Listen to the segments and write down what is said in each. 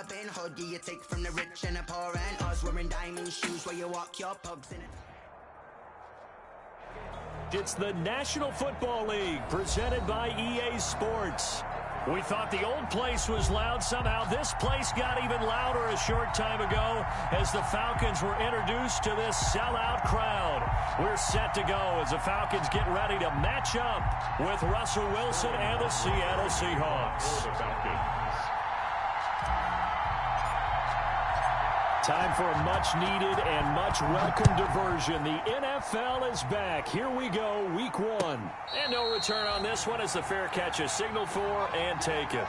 Robin Hood, yeah, you take from the rich and the poor, and us wearing diamond shoes where you walk your pugs in it. It's the National Football League presented by EA Sports. We thought the old place was loud. Somehow this place got even louder a short time ago as the Falcons were introduced to this sellout crowd. We're set to go as the Falcons get ready to match up with Russell Wilson and the Seattle Seahawks. Time for a much-needed and much-welcome diversion. The NFL is back. Here we go, Week 1. And no return on this one as the fair catch is signaled for and taken.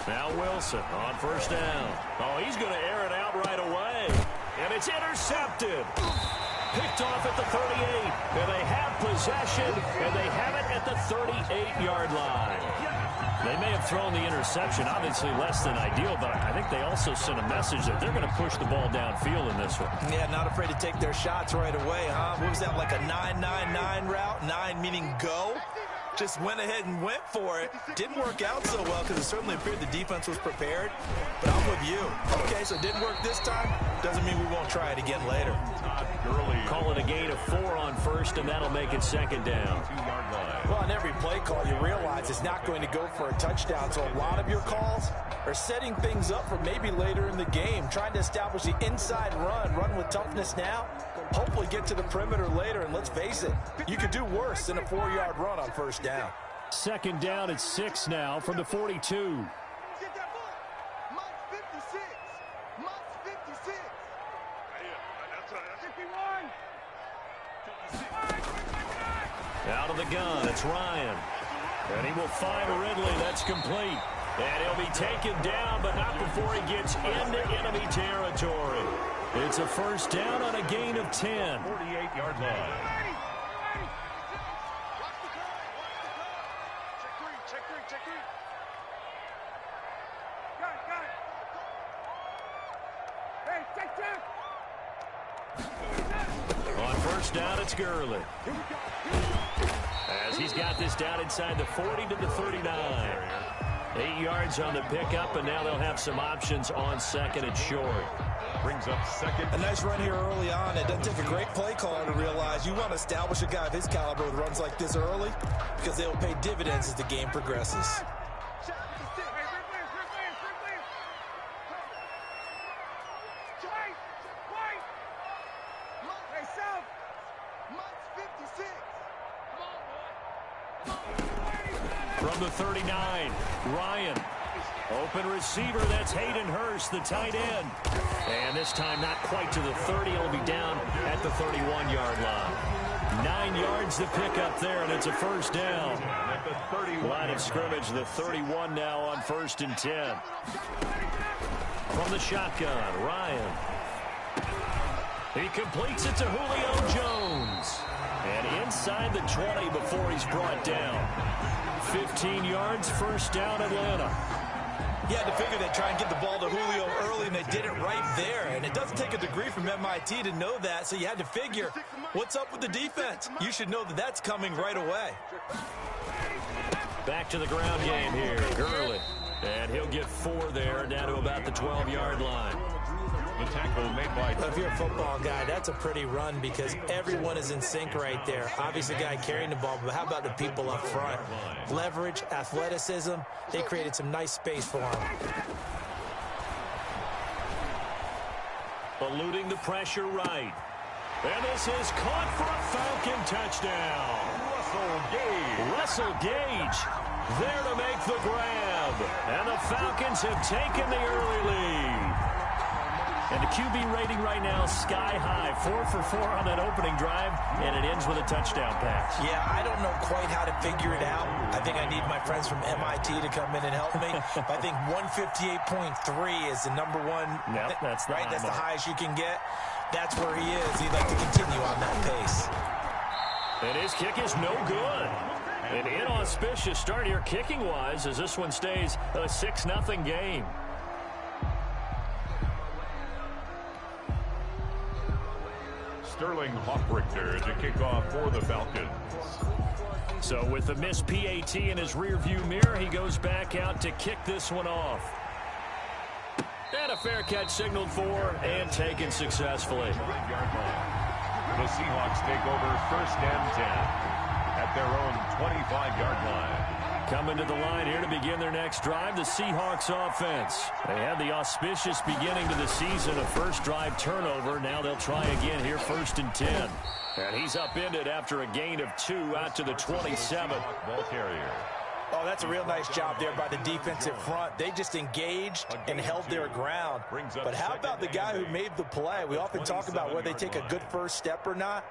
Now Wilson on first down. Oh, he's going to air it out right away. And it's intercepted. Picked off at the 38. And they have possession, and they have it at the 38-yard line. They may have thrown the interception, obviously less than ideal, but I think they also sent a message that they're going to push the ball downfield in this one. Yeah, not afraid to take their shots right away, huh? What was that, like a 9-9-9 route? 9 meaning go? Just went ahead and went for it. Didn't work out so well because it certainly appeared the defense was prepared. But I'm with you. Okay, so it didn't work this time. Doesn't mean we won't try it again later. Call it a gain of 4 on first, and that'll make it second down. Well, on every play call, you realize it's not going to go for a touchdown. So a lot of your calls are setting things up for maybe later in the game, trying to establish the inside run with toughness now. Hopefully get to the perimeter later, and let's face it, you could do worse than a 4-yard run on first down. Second down at 6 now from the 42. Out of the gun, it's Ryan. And he will find Ridley. That's complete. And he'll be taken down, but not before he gets into enemy territory. It's a first down on a gain of 10. 48-yard line. On first down, it's Gurley. As he's got this down inside the 40 to the 39. 8 yards on the pickup, and now they'll have some options on second and short. Brings up second. A nice run here early on. It doesn't take a great play caller to realize you want to establish a guy of his caliber with runs like this early because they will pay dividends as the game progresses. From the 39, Ryan. Open receiver, that's Hayden Hurst, the tight end. And this time not quite to the 30. It'll be down at the 31-yard line. 9 yards to pick up there, and it's a first down. Line of scrimmage, the 31 now on first and 10. From the shotgun, Ryan. He completes it to Julio Jones. And inside the 20 before he's brought down. 15 yards, first down, Atlanta. You had to figure they'd try and get the ball to Julio early, and they did it right there. And it doesn't take a degree from MIT to know that, so you had to figure, what's up with the defense? You should know that that's coming right away. Back to the ground game here, Gurley. And he'll get 4 there, down to about the 12-yard line. The tackle made by... If you're a football guy, that's a pretty run because everyone is in sync right there. Obviously, the guy carrying the ball, but how about the people up front? Leverage, athleticism, they created some nice space for him. Eluding the pressure right. And this is caught for a Falcon touchdown. Russell Gage there to make the grab. And the Falcons have taken the early lead. And the QB rating right now sky high. 4 for 4 on that opening drive, and it ends with a touchdown pass. Yeah, I don't know quite how to figure it out. I think I need my friends from MIT to come in and help me. But I think 158.3 is the number one. Yep, that's the right. That's mark. the highest you can get. That's where he is. He'd like to continue on that pace. And his kick is no good. An inauspicious start here kicking-wise as this one stays a 6-0 game. Sterling Hoffrichter to kick off for the Falcons. So with the missed PAT in his rearview mirror, he goes back out to kick this one off. And a fair catch signaled for and taken successfully. The Seahawks take over 1st and 10 at their own 25-yard line. Coming to the line here to begin their next drive, the Seahawks offense. They had the auspicious beginning to the season, a first drive turnover. Now they'll try again here, 1st and 10. And he's upended after a gain of 2 out to the 27. Ball carrier. Oh, that's a real nice job there by the defensive front. They just engaged and held their ground. But how about the guy who made the play? We often talk about whether they take a good first step or not.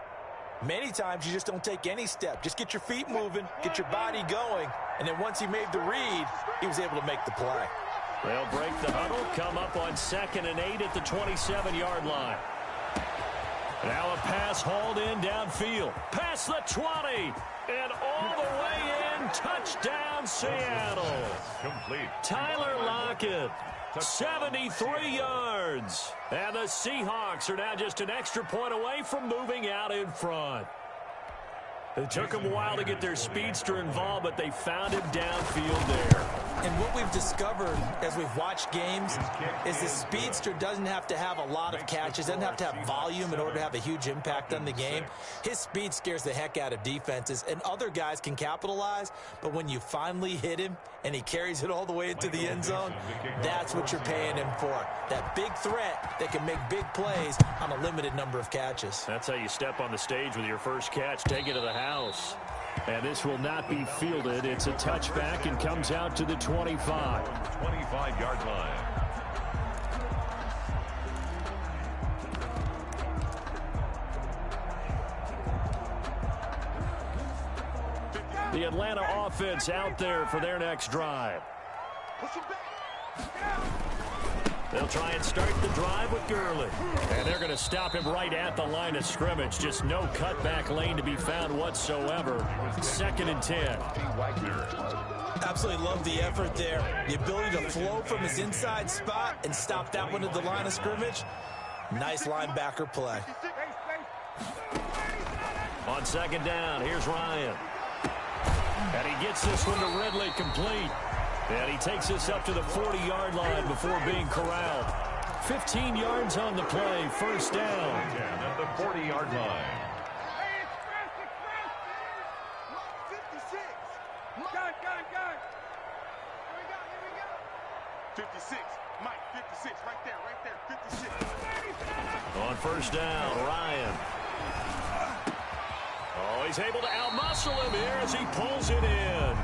Many times you just don't take any step. Just get your feet moving, get your body going, and then once he made the read, he was able to make the play. They'll break the huddle, come up on 2nd and 8 at the 27-yard line. Now a pass hauled in downfield. Past the 20. And all the way in. Touchdown, Seattle. Complete. Tyler Lockett. 73 yards. And the Seahawks are now just an extra point away from moving out in front. It took them a while to get their speedster involved, but they found him downfield there. And what we've discovered as we've watched games is the speedster doesn't have to have a lot of catches, doesn't have to have volume in order to have a huge impact on the game. His speed scares the heck out of defenses, and other guys can capitalize, but when you finally hit him and he carries it all the way into the end zone, that's what you're paying him for. That big threat that can make big plays on a limited number of catches. That's how you step on the stage with your first catch, take it to the house. And this will not be fielded. It's a touchback and comes out to the 25. 25-yard line. The Atlanta offense out there for their next drive. They'll try and start the drive with Gurley. And they're going to stop him right at the line of scrimmage. Just no cutback lane to be found whatsoever. 2nd and 10. Absolutely love the effort there. The ability to flow from his inside spot and stop that one at the line of scrimmage. Nice linebacker play. On 2nd down, here's Ryan. And he gets this one to Ridley complete. And he takes this up to the 40-yard line before being corralled. 15 yards on the play, 1st down. At the 40-yard line. 56. Mike, 56. Right there. 56. On 1st down, Ryan. Oh, he's able to outmuscle him here as he pulls it in.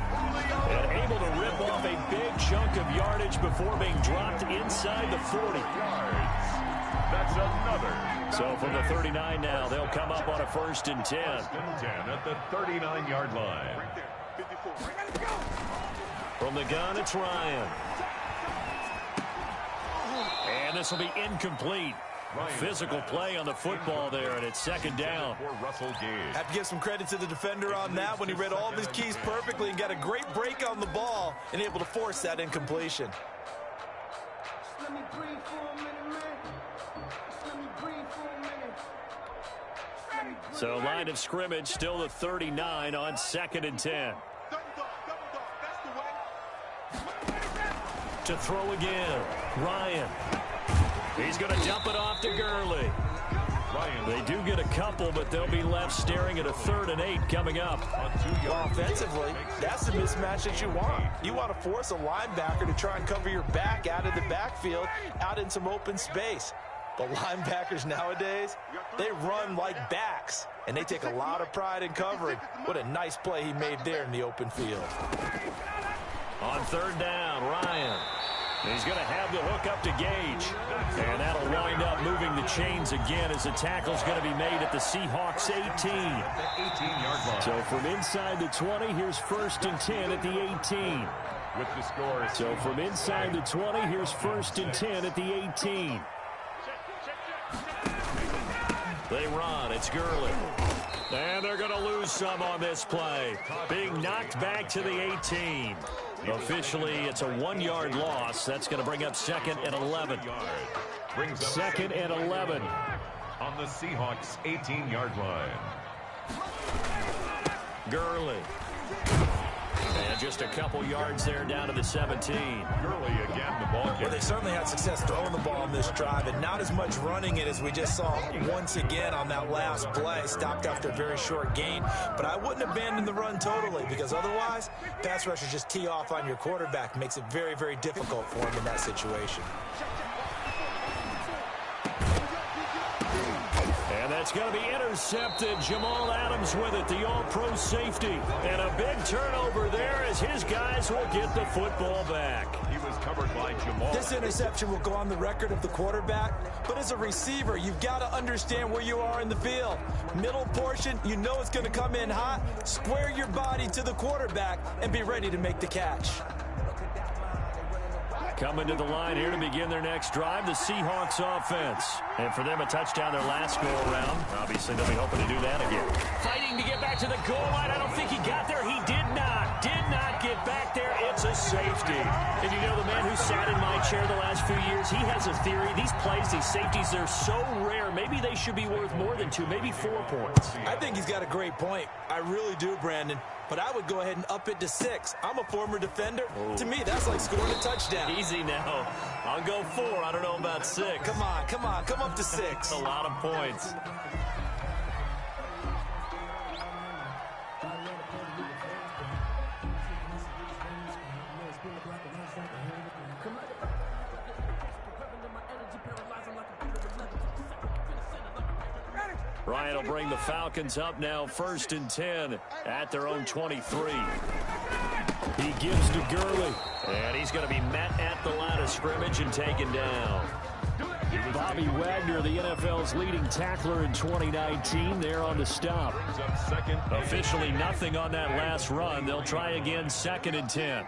And able to rip off a big chunk of yardage before being dropped inside the 40. That's another. So from the 39 now, they'll come up on a 1st and 10. 1st and 10 at the 39-yard line. Right there. 54. From the gun, it's Ryan. And this will be incomplete. Physical play on the football there, and it's 2nd down. Have to give some credit to the defender on that when he read all of his keys perfectly and got a great break on the ball and able to force that incompletion. So line of scrimmage still the 39 on 2nd and 10. To throw again, Ryan. He's going to dump it off to Gurley. They do get a couple, but they'll be left staring at a 3rd and 8 coming up. Well, offensively, that's the mismatch that you want. You want to force a linebacker to try and cover your back out of the backfield, out in some open space. The linebackers nowadays, they run like backs, and they take a lot of pride in covering. What a nice play he made there in the open field. On 3rd down, Ryan. He's going to have the hook up to Gage. And that'll wind up moving the chains again as the tackle's going to be made at the Seahawks 18. 18-yard line. So from inside the 20, here's 1st and 10 at the 18. With the score. So from inside the 20, here's 1st and 10 at the 18. They run. It's Gurley. And And they're going to lose some on this play. Being knocked back to the 18. Officially, it's a 1-yard loss. That's going to bring up 2nd and 11. Brings up 2nd and 11. On the Seahawks' 18-yard line. Gurley. And just a couple yards there down to the 17. Gurley again, the ball carrier. Well, they certainly had success throwing the ball on this drive, and not as much running it as we just saw once again on that last play. Stopped after a very short gain, but I wouldn't abandon the run totally, because otherwise, pass rushers just tee off on your quarterback. Makes it very, very difficult for him in that situation. And that's going to be intercepted. Jamal Adams with it, the all-pro safety. And a big turnover there as his guys will get the football back. He was covered by Jamal. This interception will go on the record of the quarterback, but as a receiver, you've got to understand where you are in the field. Middle portion, you know it's going to come in hot. Square your body to the quarterback and be ready to make the catch. Coming to the line here to begin their next drive, the Seahawks offense. And for them, a touchdown their last go-around. Obviously, they'll be hoping to do that again. Fighting to get back to the goal line. I don't think he got there. He did not. Did not get back there. It's a safety. And you know, the man who sat in my chair the last few years, he has a theory. These plays, these safeties, they're so rare. Maybe they should be worth more than 2, maybe 4 points. I think he's got a great point. I really do, Brandon. But I would go ahead and up it to 6. I'm a former defender. Oh. To me, that's like scoring a touchdown. Easy now. I'll go 4. I don't know about 6. Come on. Come up to 6. That's a lot of points. Ryan will bring the Falcons up now 1st and 10 at their own 23. He gives to Gurley. And he's going to be met at the line of scrimmage and taken down. Bobby Wagner, the NFL's leading tackler in 2019, there on the stop. Officially nothing on that last run. They'll try again 2nd and 10.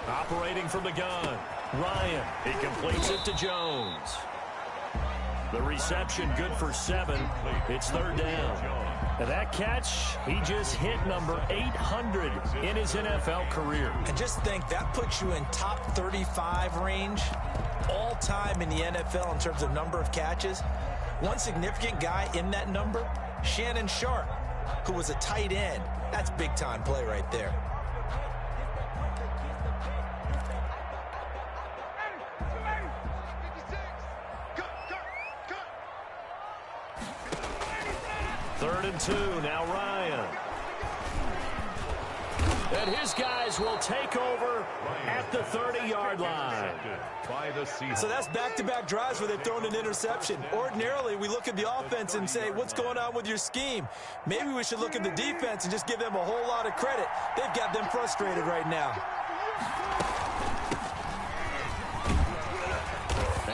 Operating from the gun. Ryan, he completes it to Jones. The reception good for 7. It's 3rd down. And that catch, he just hit number 800 in his NFL career. And just think, that puts you in top 35 range all time in the NFL in terms of number of catches. One significant guy in that number, Shannon Sharp, who was a tight end. That's big-time play right there. Third and 2, now Ryan. And his guys will take over at the 30-yard line. So that's back-to-back drives where they've thrown an interception. Ordinarily, we look at the offense and say, what's going on with your scheme? Maybe we should look at the defense and just give them a whole lot of credit. They've got them frustrated right now.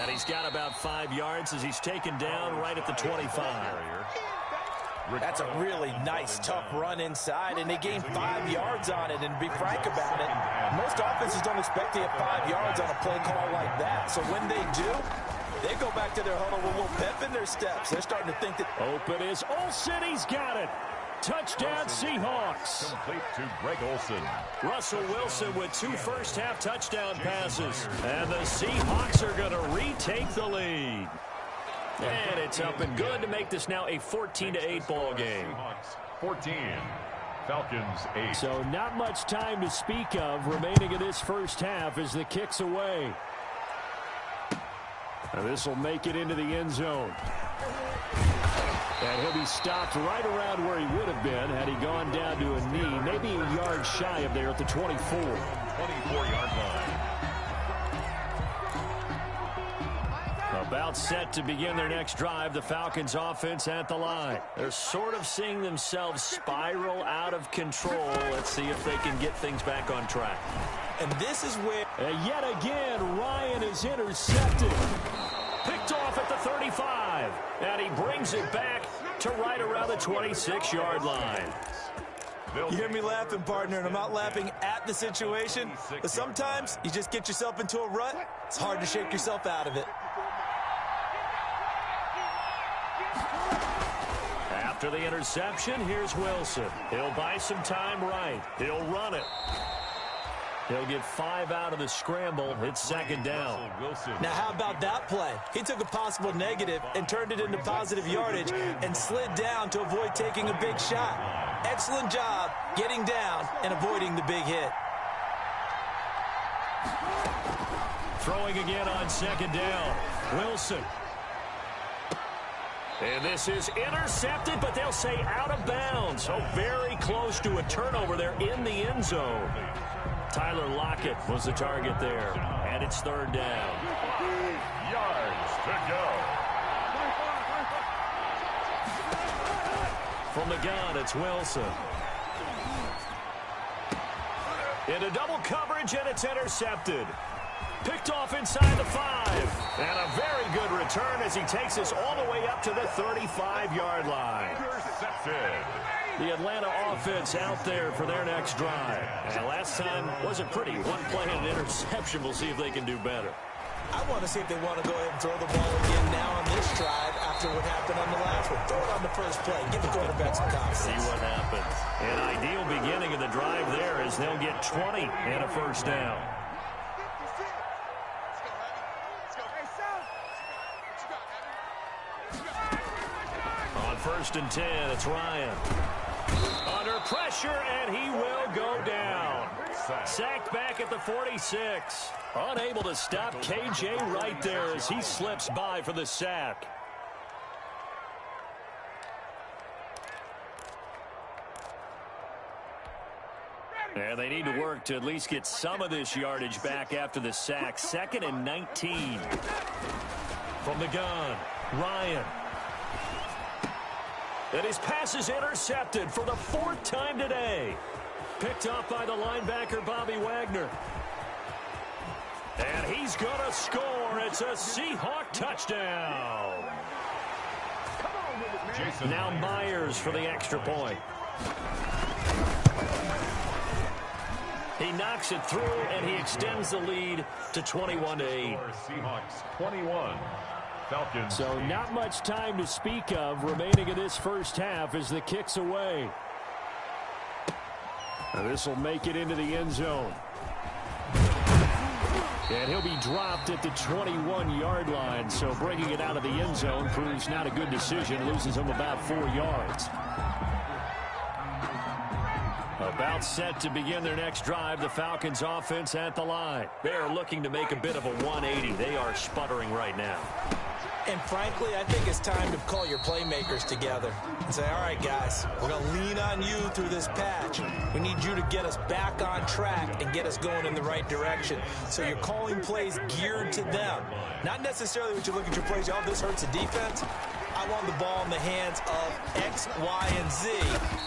And he's got about 5 yards as he's taken down right at the 25. That's a really nice, tough run inside, and they gained 5 yards on it. And to be frank about it, most offenses don't expect to get 5 yards on a play call like that. So when they do, they go back to their huddle with a little pep in their steps. They're starting to think that... Open is Olsen. He's got it. Touchdown, Seahawks. Complete to Greg Olsen. Russell Wilson with 2 first-half touchdown passes. And the Seahawks are going to retake the lead. And it's up and good to make this now a 14-8 ball game. 14, Falcons 8. So not much time to speak of remaining in this first half as the kick's away. And this will make it into the end zone. And he'll be stopped right around where he would have been had he gone down to a knee, maybe a yard shy of there at the 24. 24-yard line. About set to begin their next drive, the Falcons offense at the line. They're sort of seeing themselves spiral out of control. Let's see if they can get things back on track. And this is where... yet again, Ryan is intercepted. Picked off at the 35. And he brings it back to right around the 26-yard line. You hear me laughing, partner, and I'm not laughing at the situation. But sometimes you just get yourself into a rut. It's hard to shake yourself out of it. After the interception, here's Wilson. He'll buy some time right. He'll run it. He'll get 5 out of the scramble. It's second down. Now, how about that play? He took a possible negative and turned it into positive yardage and slid down to avoid taking a big shot. Excellent job getting down and avoiding the big hit. Throwing again on second down. Wilson. And this is intercepted, but they'll say out of bounds. So very close to a turnover there in the end zone. Tyler Lockett was the target there, and it's third down. 5 yards to go. From the gun, it's Wilson. Into double coverage, and it's intercepted. Picked off inside the 5. And a very good return as he takes us all the way up to the 35-yard line. Intercepted. The Atlanta offense out there for their next drive. And last time wasn't pretty. One play and an interception. We'll see if they can do better. I want to see if they want to go ahead and throw the ball again now on this drive after what happened on the last one. Throw it on the first play. Give the quarterback some confidence. See what happens. An ideal beginning of the drive there as they'll get 20 and a first down. On 1st and 10, it's Ryan. Under pressure, and he will go down. Sacked back at the 46. Unable to stop KJ right there as he slips by for the sack. And they need to work to at least get some of this yardage back after the sack. 2nd and 19. From the gun, Ryan. And his pass is intercepted for the 4th time today. Picked off by the linebacker, Bobby Wagner. And he's going to score. It's a Seahawk touchdown. Now Myers for the extra point. He knocks it through, and he extends the lead to 21-8. Seahawks 21. Falcons. So not much time to speak of remaining in this first half as the kick's away. And this will make it into the end zone. And he'll be dropped at the 21-yard line. So bringing it out of the end zone proves not a good decision. Loses him about 4 yards. About set to begin their next drive. The Falcons offense at the line. They are looking to make a bit of a 180. They are sputtering right now. And frankly, I think it's time to call your playmakers together and say, all right, guys, we're going to lean on you through this patch. We need you to get us back on track and get us going in the right direction. So you're calling plays geared to them. Not necessarily what you look at your plays, oh, this hurts the defense. I want the ball in the hands of X, Y, and Z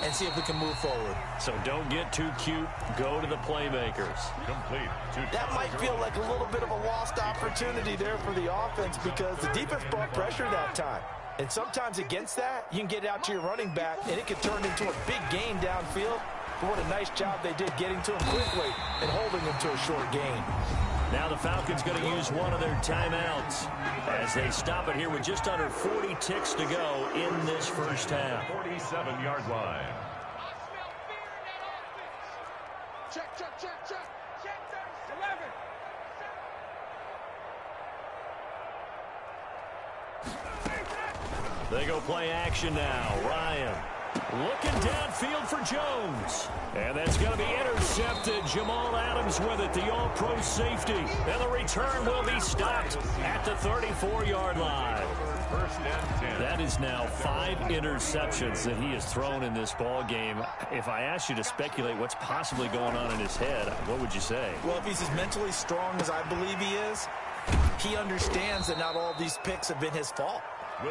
and see if we can move forward. So don't get too cute. Go to the playmakers. Complete. That might feel like a little bit of a lost opportunity there for the offense because the defense brought pressure that time. And sometimes against that, you can get out to your running back, and it can turn into a big gain downfield. But what a nice job they did getting to him quickly and holding him to a short gain. Now the Falcons going to use one of their timeouts as they stop it here with just under 40 ticks to go in this first half. 47-yard line. Check, check, check, check. Check, 11. They go play action now. Ryan looking downfield for Jones. And that's going to be intercepted. Jamal Adams with it, the all-pro safety. And the return will be stopped at the 34-yard line. First and 10. That is now 5 interceptions that he has thrown in this ball game. If I asked you to speculate what's possibly going on in his head, what would you say? Well, if he's as mentally strong as I believe he is, he understands that not all these picks have been his fault.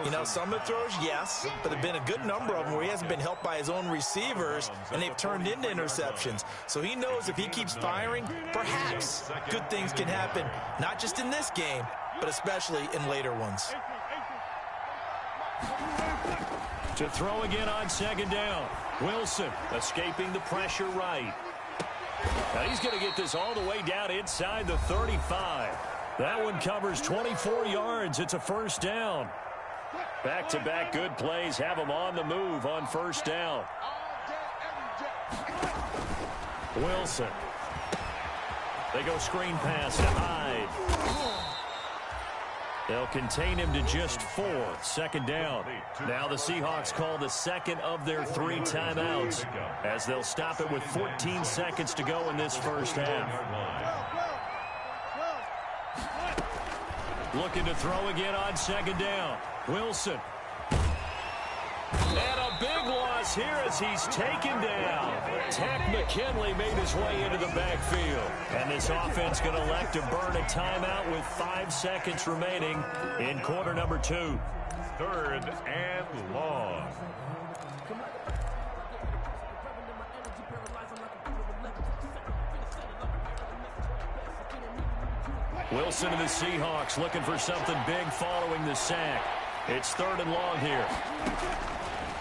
You know, some of the throws, yes, but there have been a good number of them where he hasn't been helped by his own receivers, and they've turned into interceptions. So he knows if he keeps firing, perhaps good things can happen, not just in this game, but especially in later ones. To throw again on second down. Wilson escaping the pressure right. Now he's going to get this all the way down inside the 35. That one covers 24 yards. It's a first down. Back-to-back good plays have them on the move on first down. Wilson. They go screen pass to Hyde. They'll contain him to just 4. Second down. Now the Seahawks call the second of their 3 timeouts as they'll stop it with 14 seconds to go in this first half. Looking to throw again on second down. Wilson. And a big loss here as he's taken down. Tech McKinley made his way into the backfield. And this offense going to elect to burn a timeout with 5 seconds remaining in quarter number 2. 3rd and long. Wilson and the Seahawks looking for something big following the sack. It's 3rd and long here.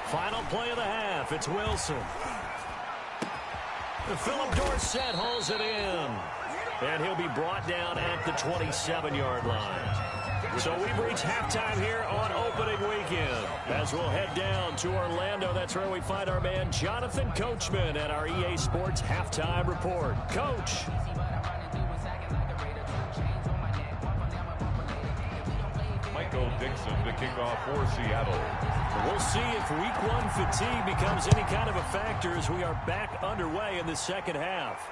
Final play of the half. It's Wilson. Philip Dorsett hauls it in. And he'll be brought down at the 27-yard line. So we've reached halftime here on opening weekend. As we'll head down to Orlando, that's where we find our man Jonathan Coachman at our EA Sports Halftime Report. Coach. Michael Dixon to kick off for Seattle. We'll see if week 1 fatigue becomes any kind of a factor as we are back underway in the second half.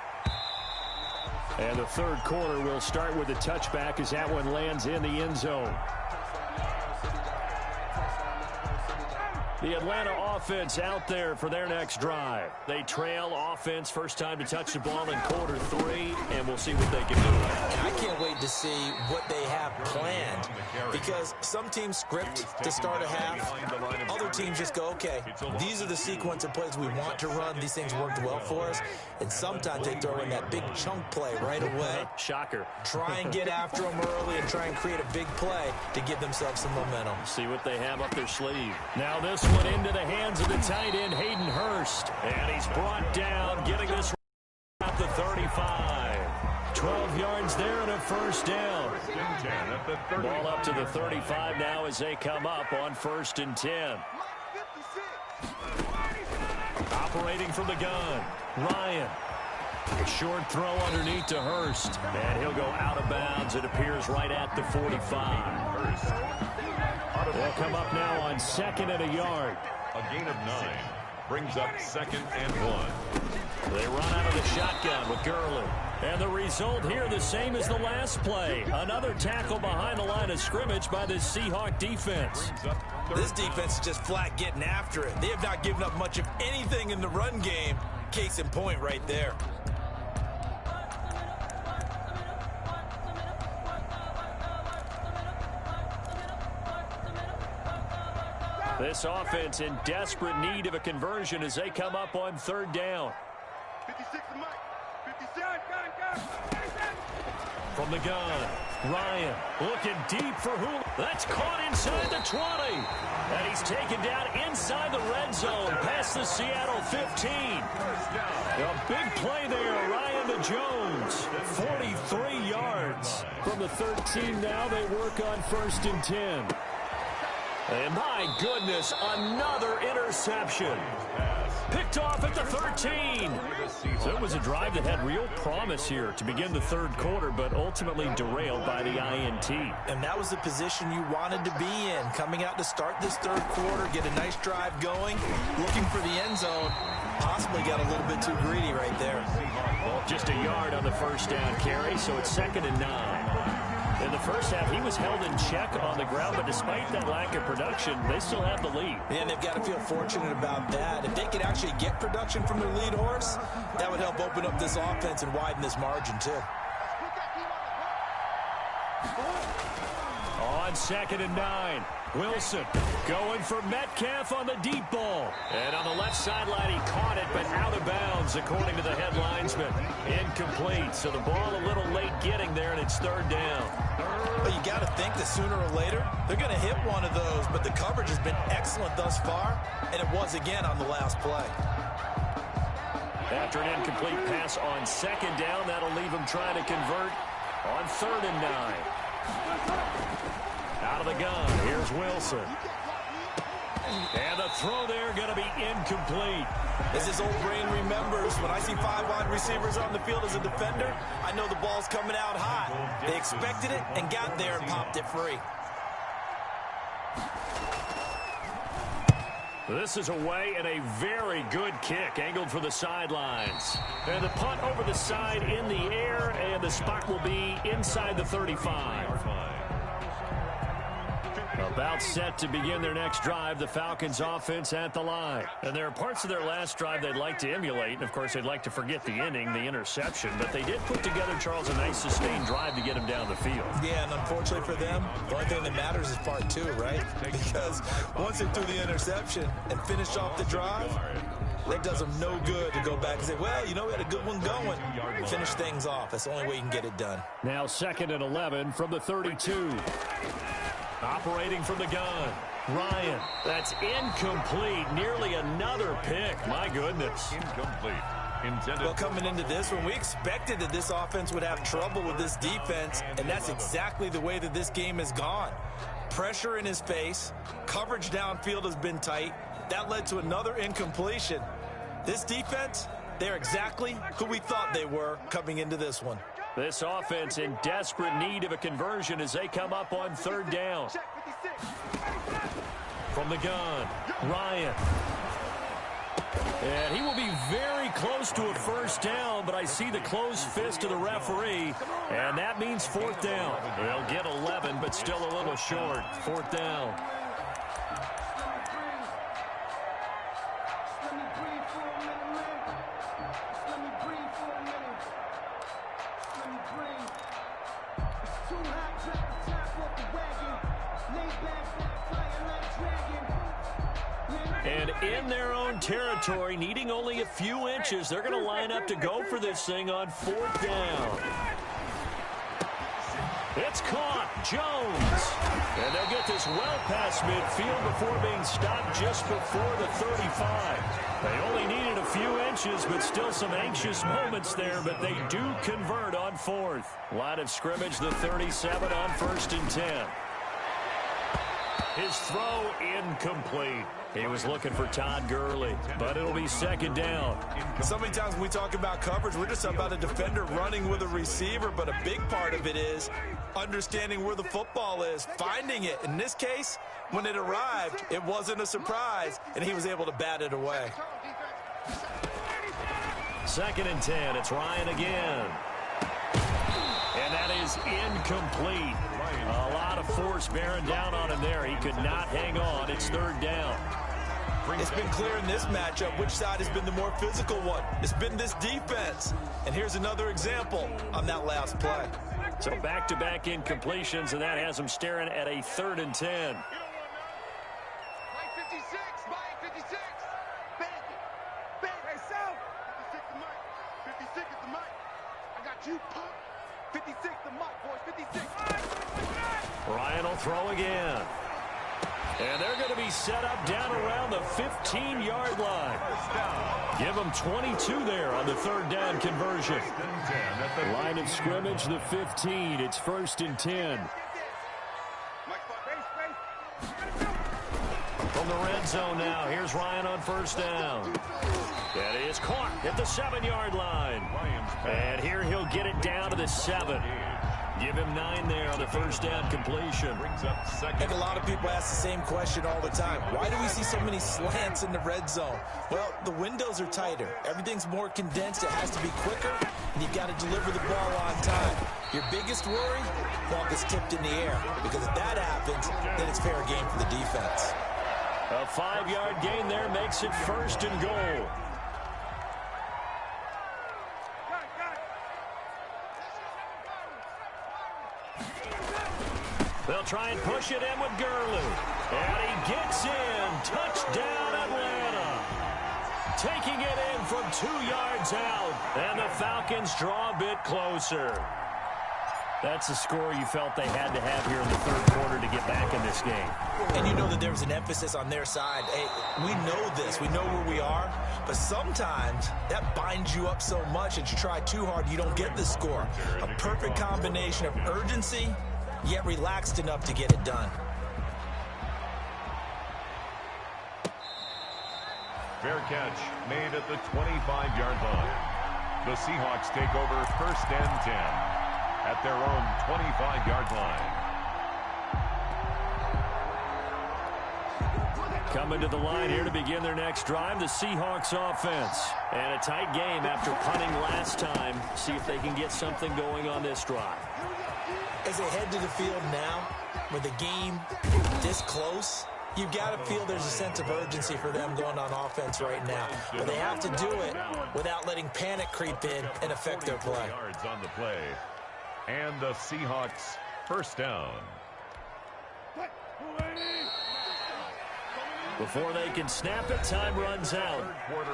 And the third quarter will start with a touchback as that one lands in the end zone. The Atlanta offense out there for their next drive. They trail offense, first time to touch the ball in quarter 3, and we'll see what they can do. I can't wait to see what they have planned, because some teams script to start a half. Other teams just go, okay, these are the sequence of plays we want to run. These things worked well for us. And sometimes they throw in that big chunk play right away. Shocker. Try and get after them early and try and create a big play to give themselves some momentum. See what they have up their sleeve. Now this one into the hands of the tight end, Hayden Hurst. And he's brought down, getting this at the 35. 12 yards there and a first down. Ball up to the 35 now as they come up on 1st and 10. Operating from the gun, Ryan. A short throw underneath to Hurst. And he'll go out of bounds. It appears right at the 45. They'll come up now on 2nd and a yard. A gain of 9 brings up 2nd and 1. They run out of the shotgun with Gurley. And the result here the same as the last play. Another tackle behind the line of scrimmage by the Seahawk defense. This defense is just flat getting after it. They have not given up much of anything in the run game. Case in point right there. This offense in desperate need of a conversion as they come up on 3rd down. 56 to Mike. 56. Got it. From the gun, Ryan looking deep for who? That's caught inside the 20. And he's taken down inside the red zone past the Seattle 15. A big play there, Ryan to Jones. 43 yards. From the 13 now, they work on 1st and 10. And my goodness, another interception. Picked off at the 13. So it was a drive that had real promise here to begin the 3rd quarter, but ultimately derailed by the INT. And that was the position you wanted to be in. Coming out to start this 3rd quarter, get a nice drive going, looking for the end zone. Possibly got a little bit too greedy right there. Well, just a yard on the first down carry, so it's 2nd and 9. In the first half, he was held in check on the ground, but despite that lack of production, they still have the lead. And they've got to feel fortunate about that. If they could actually get production from their lead horse, that would help open up this offense and widen this margin, too. On 2nd and 9, Wilson going for Metcalf on the deep ball. And on the left sideline, he caught it, but out of bounds, according to the head linesman. Incomplete, so the ball a little late getting there, and it's 3rd down. But you got to think that sooner or later, they're going to hit one of those, but the coverage has been excellent thus far, and it was again on the last play. After an incomplete pass on 2nd down, that'll leave him trying to convert on 3rd and 9. Out of the gun, here's Wilson. And the throw there going to be incomplete. As his old brain remembers, when I see 5 wide receivers on the field as a defender, I know the ball's coming out hot. They expected it and got there and popped it free. This is away and a very good kick angled for the sidelines. And the punt over the side in the air, and the spot will be inside the 35. About set to begin their next drive, the Falcons offense at the line. And there are parts of their last drive they'd like to emulate, and of course they'd like to forget the inning, the interception, but they did put together, Charles, a nice sustained drive to get him down the field. Yeah, and unfortunately for them, the only thing that matters is part 2, right? Because once they threw the interception and finished off the drive, that does them no good to go back and say, well, you know, we had a good one going. Finish things off. That's the only way you can get it done. Now 2nd and 11 from the 32. Operating from the gun, Ryan. That's incomplete. Nearly another pick. My goodness. Incomplete. Intended. Well, coming into this one, we expected that this offense would have trouble with this defense, and that's exactly the way that this game has gone. Pressure in his face. Coverage downfield has been tight. That led to another incompletion. This defense, they're exactly who we thought they were coming into this one. This offense in desperate need of a conversion as they come up on 3rd down. From the gun, Ryan. And he will be very close to a 1st down, but I see the closed fist of the referee, and that means 4th down. They'll get 11, but still a little short. 4th down. And in their own territory, needing only a few inches, they're going to line up to go for this thing on 4th down. It's caught. Jones. And they'll get this well past midfield before being stopped just before the 35. They only needed a few inches, but still some anxious moments there, but they do convert on 4th. Line of scrimmage, the 37 on 1st and 10. His throw incomplete. He was looking for Todd Gurley, but it'll be 2nd down. So many times when we talk about coverage, we're just about a defender running with a receiver, but a big part of it is understanding where the football is, finding it. In this case, when it arrived, it wasn't a surprise, and he was able to bat it away. 2nd and 10. It's Ryan again. And that is incomplete. A lot of force bearing down on him there. He could not hang on. It's 3rd down. It's been clear in this matchup which side has been the more physical one. It's been this defense. And here's another example on that last play. So back-to-back incompletions, and that has them staring at a 3rd and 10. Mike 56, Mike 56. Bang it. Bang it. Hey, South. 56 to Mike. 56 is the Mike. I got you, punk. 56 to Mike, boys. 56. Ryan will throw again. And they're going to be set up down around the 15-yard line. Give them 22 there on the 3rd down conversion. Line of scrimmage, the 15. It's 1st and 10. From the red zone now, here's Ryan on 1st down. That is caught at the 7-yard line. And here he'll get it down to the 7. Give him 9 there on the 1st down completion. I think a lot of people ask the same question all the time. Why do we see so many slants in the red zone? Well, the windows are tighter. Everything's more condensed. It has to be quicker, and you've got to deliver the ball on time. Your biggest worry? Ball gets tipped in the air, because if that happens, then it's fair game for the defense. A 5-yard gain there makes it 1st and goal. They'll try and push it in with Gurley. And he gets in. Touchdown, Atlanta. Taking it in from 2 yards out. And the Falcons draw a bit closer. That's the score you felt they had to have here in the 3rd quarter to get back in this game. And you know that there was an emphasis on their side. Hey, we know this. We know where we are. But sometimes that binds you up so much that you try too hard, you don't get the score. A perfect combination of urgency, yet relaxed enough to get it done. Fair catch made at the 25-yard line. The Seahawks take over first and 10 at their own 25-yard line. Coming to the line here to begin their next drive, the Seahawks offense. And a tight game after punting last time. See if they can get something going on this drive. As they head to the field now, with the game this close, you've got to feel there's a sense of urgency for them going on offense right now. But they have to do it without letting panic creep in and affect their play. Yards on the play. And the Seahawks first down. Before they can snap it, time runs out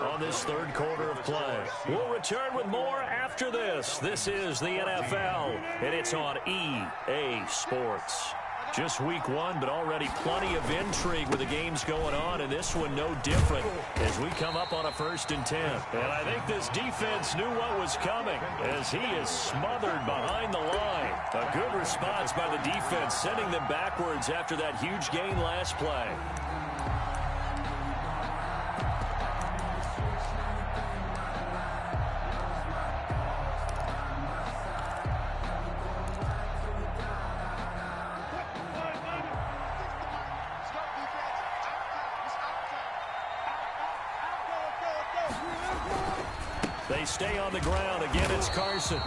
on this third quarter of play. We'll return with more after this. This is the NFL, and it's on EA Sports. Just week one, but already plenty of intrigue with the games going on, and this one no different as we come up on a 1st and 10. And I think this defense knew what was coming as he is smothered behind the line. A good response by the defense, sending them backwards after that huge gain last play. They stay on the ground. Again, it's Carson.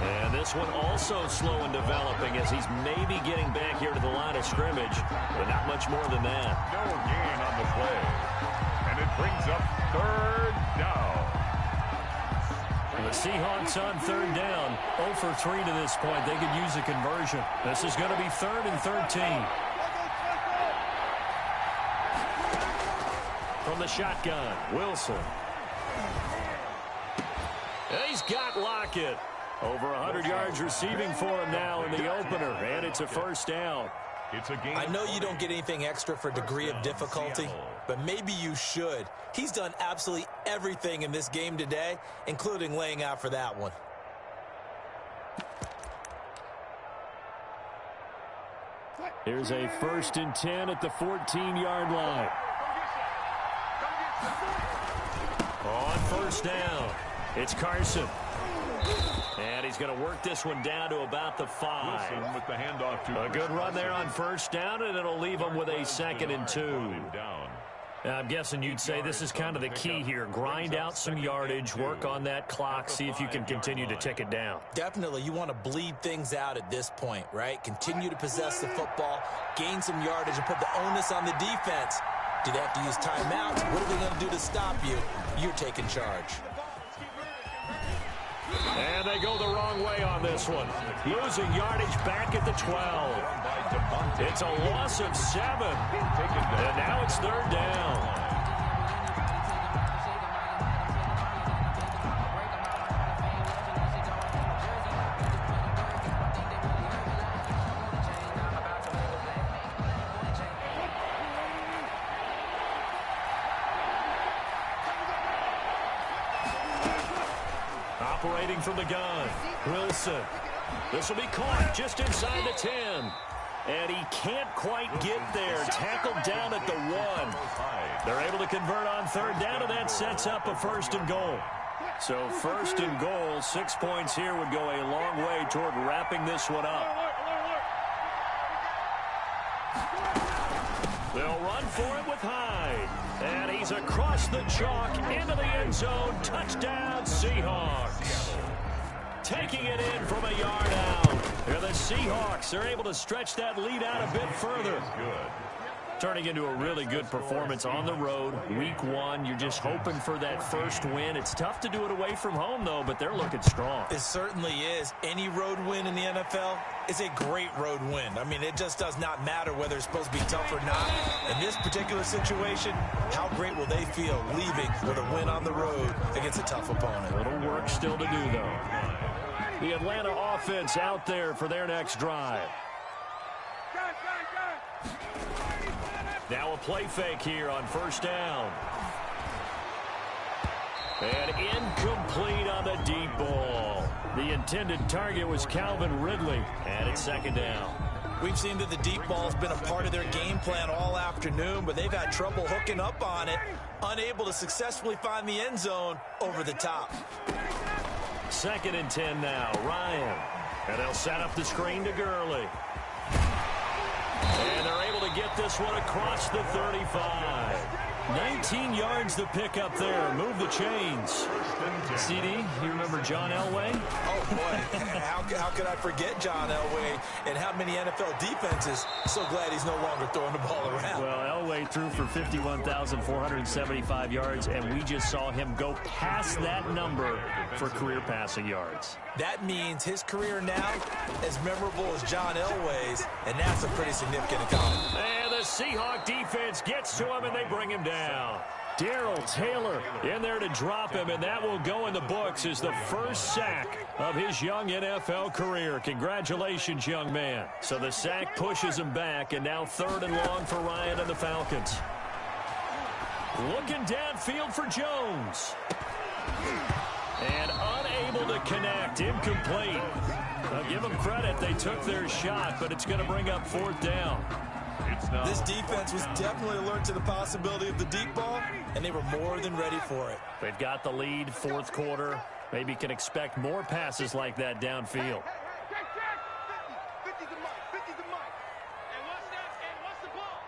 And this one also slow in developing as he's maybe getting back here to the line of scrimmage, but not much more than that. No gain on the play. And it brings up third down. The Seahawks on third down, 0 for 3 to this point. They could use a conversion. This is going to be 3rd and 13. From the shotgun, Wilson. And he's got Lockett. Over 100 yards receiving for him now in the opener, and it's a first down. I know you don't get anything extra for degree of difficulty, but maybe you should. He's done absolutely everything in this game today, including laying out for that one. Here's a 1st and 10 at the 14-yard line. On first down, it's Carson. And he's going to work this one down to about the 5. Wilson with the handoff to a good run there on first down, and it'll leave him with a 2nd and 2. I'm guessing you'd say this is kind of the key here. Grind out some yardage, work on that clock, see if you can continue to tick it down. Definitely, you want to bleed things out at this point, right? Continue to possess the football, gain some yardage, and put the onus on the defense. Do they have to use timeouts? What are they going to do to stop you? You're taking charge. And they go the wrong way on this one. Losing yardage back at the 12. It's a loss of 7. And now it's 3rd down. Operating from the gun, Wilson. This will be caught just inside the 10. And he can't quite get there. Tackled down at the 1. They're able to convert on 3rd down, and that sets up a 1st and goal. So 1st and goal, 6 points here would go a long way toward wrapping this one up. They'll run for it with Hyde. And he's across the chalk into the end zone. Touchdown, Seahawks. Taking it in from a yard out. And the Seahawks are able to stretch that lead out a bit further. Turning into a really good performance on the road. Week 1, you're just hoping for that first win. It's tough to do it away from home, though, but they're looking strong. It certainly is. Any road win in the NFL is a great road win. I mean, it just does not matter whether it's supposed to be tough or not. In this particular situation, how great will they feel leaving with a win on the road against a tough opponent? A little work still to do, though. The Atlanta offense out there for their next drive. Now a play fake here on first down. And incomplete on the deep ball. The intended target was Calvin Ridley, and it's 2nd down. We've seen that the deep ball's been a part of their game plan all afternoon, but they've had trouble hooking up on it, unable to successfully find the end zone over the top. 2nd and 10 now, Ryan. And they'll set up the screen to Gurley. And they're able to get this one across the 35. 19 yards to pick up there. Move the chains. CD, you remember John Elway? Oh, boy. How could I forget John Elway and how many NFL defenses? So glad he's no longer throwing the ball around. Well, Elway threw for 51,475 yards, and we just saw him go past that number for career passing yards. That means his career now as memorable as John Elway's, and that's a pretty significant accomplishment. And the Seahawk defense gets to him, and they bring him down. Darrell Taylor in there to drop him, and that will go in the books as the first sack of his young NFL career. Congratulations, young man. So the sack pushes him back, and now 3rd and long for Ryan and the Falcons. Looking downfield for Jones. And unable to connect, incomplete. I'll give them credit, they took their shot, but it's going to bring up 4th down. This defense was definitely alert to the possibility of the deep ball, and they were more than ready for it. They've got the lead, 4th quarter. Maybe can expect more passes like that downfield. 50's the mic. 50's the mic. And what's that? And what's the ball?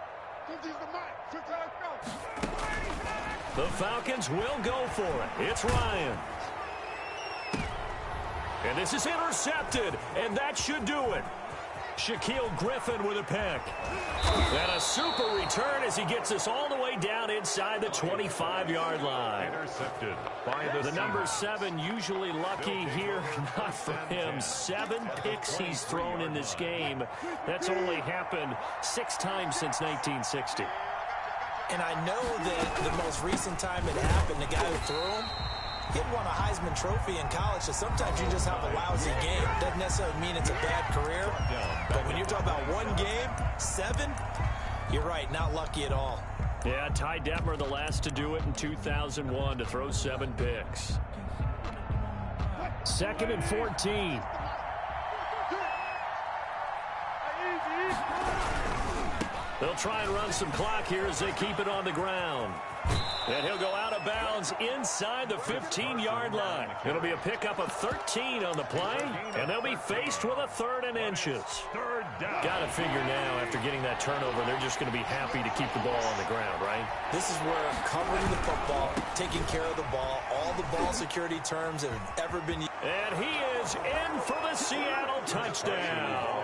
50's the mic. 50, let's go. The Falcons will go for it. It's Ryan. And this is intercepted, and that should do it. Shaquille Griffin with a pick. And a super return as he gets us all the way down inside the 25-yard line. Intercepted by the number 7 usually lucky here. Not for him. 7 picks he's thrown in this game. That's only happened 6 times since 1960. And I know that the most recent time it happened, the guy who threw him, he had won a Heisman Trophy in college, so sometimes you just have a lousy game. Doesn't necessarily mean it's a bad career, but when you're talking about one game, 7, you're right, not lucky at all. Yeah, Ty Detmer, the last to do it in 2001, to throw 7 picks. 2nd and 14. They'll try and run some clock here as they keep it on the ground. And he'll go out of bounds inside the 15-yard line. It'll be a pickup of 13 on the play, and they'll be faced with a 3rd and inches. 3rd down. Got to figure now, after getting that turnover, they're just going to be happy to keep the ball on the ground, right? This is where covering the football, taking care of the ball, all the ball security terms that have ever been used. And he is in for the Seattle touchdown.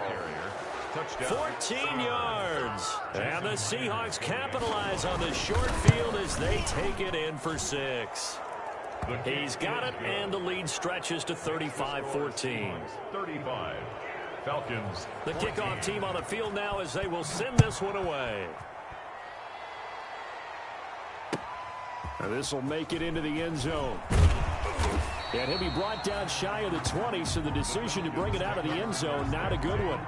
14 yards. And the Seahawks capitalize on the short field as they take it in for 6. He's got it, and the lead stretches to 35-14. 35. Falcons. The kickoff team on the field now as they will send this one away. And this will make it into the end zone. And he'll be brought down shy of the 20, so the decision to bring it out of the end zone, not a good one.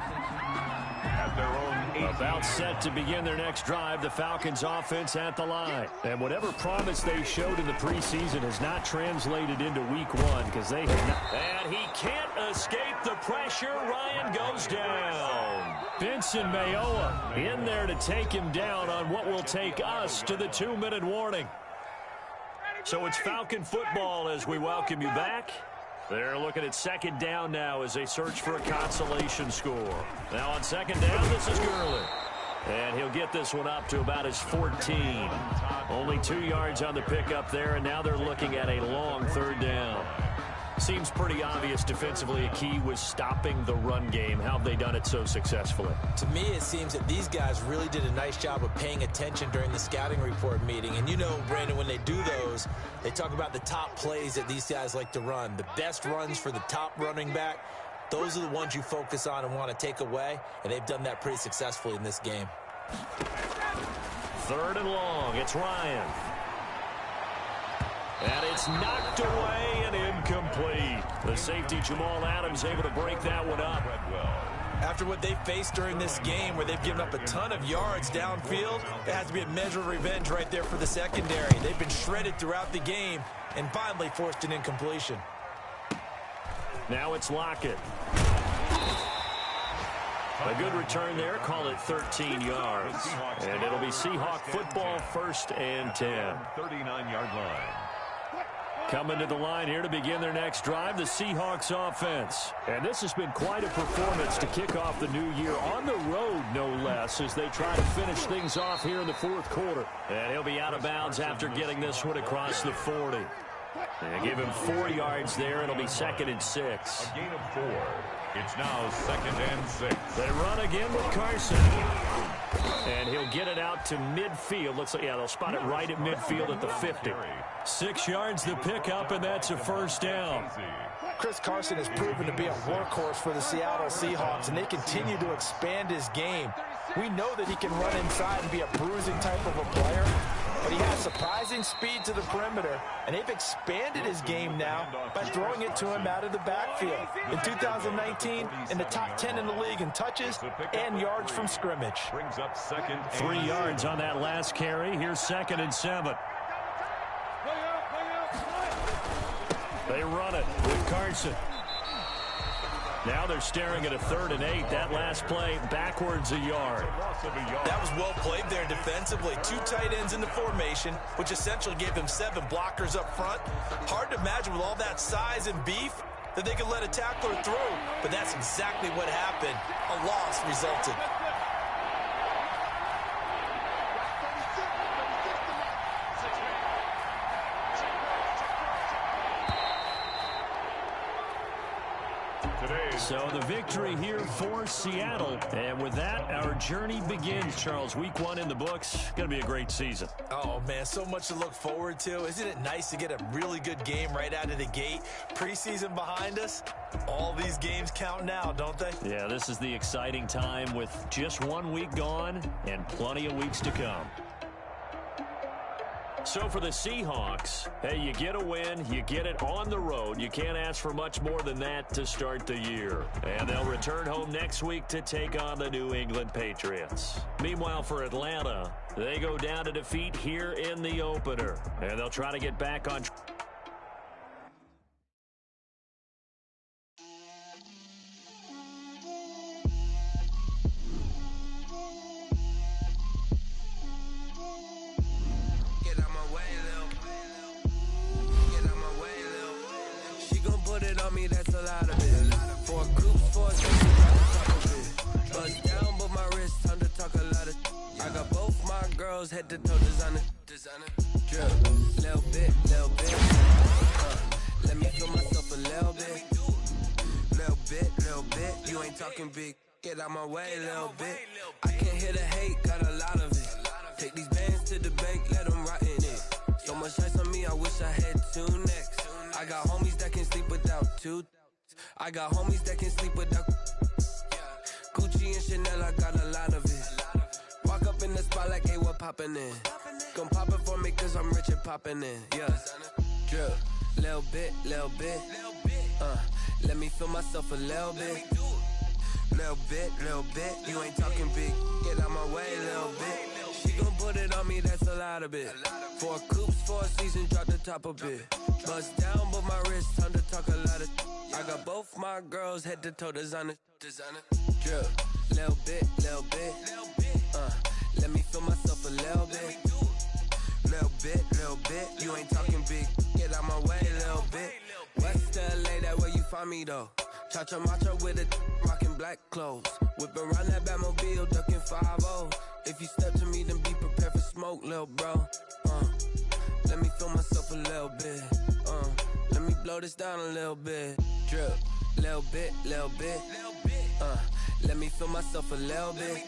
At their own 18. About set to begin their next drive, the Falcons offense at the line. And whatever promise they showed in the preseason has not translated into week 1 because they have not. And he can't escape the pressure. Ryan goes down. Vincent Mayoa in there to take him down on what will take us to the 2-minute warning. So it's Falcon football as we welcome you back. They're looking at 2nd down now as they search for a consolation score. Now on 2nd down, this is Gurley. And he'll get this one up to about his 14. Only 2 yards on the pickup there, and now they're looking at a long 3rd down. Seems pretty obvious defensively a key was stopping the run game. How have they done it so successfully? To me, it seems that these guys really did a nice job of paying attention during the scouting report meeting. And you know, Brandon, when they do those, they talk about the top plays that these guys like to run. The best runs for the top running back, those are the ones you focus on and want to take away. And they've done that pretty successfully in this game. 3rd and long. It's Ryan. And it's knocked away and incomplete. The safety, Jamal Adams, able to break that one up. After what they faced during this game where they've given up a ton of yards downfield, it has to be a measure of revenge right there for the secondary. They've been shredded throughout the game and finally forced an incompletion. Now it's Lockett. A good return there. Call it 13 yards. And it'll be Seahawk football, 1st and 10. 39-yard line. Coming to the line here to begin their next drive, the Seahawks offense. And this has been quite a performance to kick off the new year on the road, no less, as they try to finish things off here in the 4th quarter. And he'll be out of bounds after getting this one across the 40. And give him 4 yards there. It'll be 2nd and 6. A gain of 4. It's now 2nd and 6. They run again with Carson. And he'll get it out to midfield. Looks like, yeah, they'll spot it right at midfield at the 50. 6 yards to pick up, and that's a 1st down. Chris Carson has proven to be a workhorse for the Seattle Seahawks, and they continue to expand his game. We know that he can run inside and be a bruising type of a player, but he has surprising speed to the perimeter, and they've expanded his game now by throwing it to him out of the backfield. In 2019, in the top 10 in the league in touches and yards from scrimmage. Brings up 2nd. 3 yards on that last carry. Here's 2nd and 7. They run it with Carson. Now they're staring at a 3rd and 8. That last play backwards a yard. That was well played there defensively. 2 tight ends in the formation, which essentially gave them 7 blockers up front. Hard to imagine with all that size and beef that they could let a tackler through, but that's exactly what happened. A loss resulted. So the victory here for Seattle. And with that, our journey begins, Charles. Week 1 in the books. Going to be a great season. Oh, man, so much to look forward to. Isn't it nice to get a really good game right out of the gate? Preseason behind us. All these games count now, don't they? Yeah, this is the exciting time with just 1 week gone and plenty of weeks to come. So for the Seahawks, hey, you get a win, you get it on the road. You can't ask for much more than that to start the year. And they'll return home next week to take on the New England Patriots. Meanwhile, for Atlanta, they go down to defeat here in the opener. And they'll try to get back on track. That's a lot of it. 4 coops, 4 things, top of it. Bust down, but my wrist, time to talk a lot of. I got both my girls head to toe designer. Drip, little bit. Let me feel myself a little bit. Little bit. You ain't talking big. Get out my way, little bit. I can't hear the hate, got a lot of it. Take these bands to the bank, let them rot in it. So much ice on me, I wish I had 2 necks. I got homies that can sleep without 2. I got homies that can sleep without Gucci and Chanel, I got a lot of it. Walk up in the spot like, hey, what poppin' in? Gon' pop it for me cause I'm rich and poppin' in. Yeah, drip, little bit. Let me feel myself a little bit. Little bit. You ain't talking big. Get out my way, little bit. She gon' put it on me, that's a lot of it. 4 coops, 4 seasons, drop the top a bit. Bust down, but my wrist, time to talk a lot of. I got both my girls head to toe designer. Drip, little bit. Let me feel myself a little bit. Little bit. You ain't talking big. Get out my way, little bit. West LA, that where you find me though. Cha-cha macha with a rockin' black clothes. Whip around that Batmobile, ducking 5-0. If you step to me, then be prepared for smoke, lil' bro. Let me feel myself a little bit. Let me blow this down a little bit. Drip, little bit. Let me feel myself a little bit.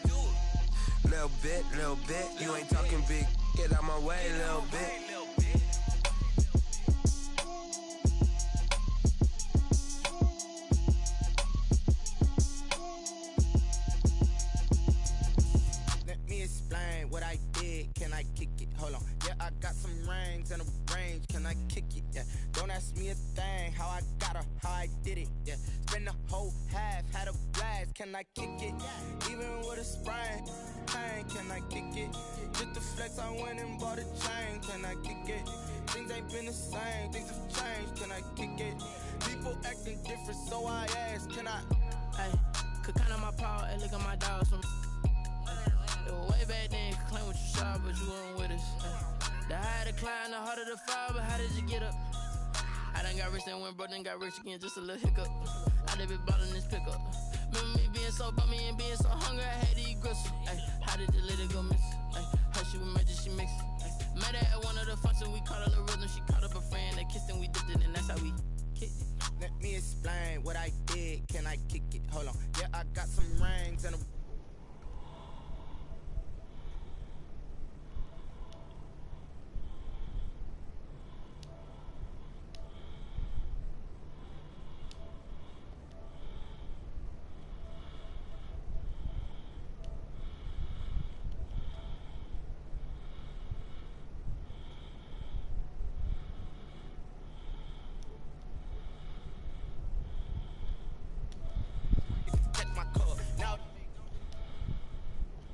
Little bit. You ain't talking big. Get out my way, little bit. What I did, can I kick it? Hold on, yeah, I got some rings and a range, can I kick it? Yeah, don't ask me a thing, how I got her, how I did it. Yeah, spend the whole half, had a blast, can I kick it? Even with a sprain, pain, can I kick it? Just the flex, I went and bought a chain, can I kick it? Things ain't been the same, things have changed, can I kick it? People acting different, so I ask, can I? Ay, Could count on my power, and look at my dogs from. It was way back then, could claim what you saw, but you weren't with us. The higher the climb, the harder the fall, but how did you get up? I done got rich and went broke, then got rich again, just a little hiccup. I done been ballin' this pickup. Remember me being so bummy and being so hungry, I had to eat gristle. Ay, how did the lady go miss? Ay, her she was magic, she mixed. Met her at one of the functions, we caught a little rhythm. She caught up a friend, they kissed and we dipped it, and that's how we kicked it. Let me explain what I did, can I kick it? Hold on, yeah, I got some rings and a... Check my code. Now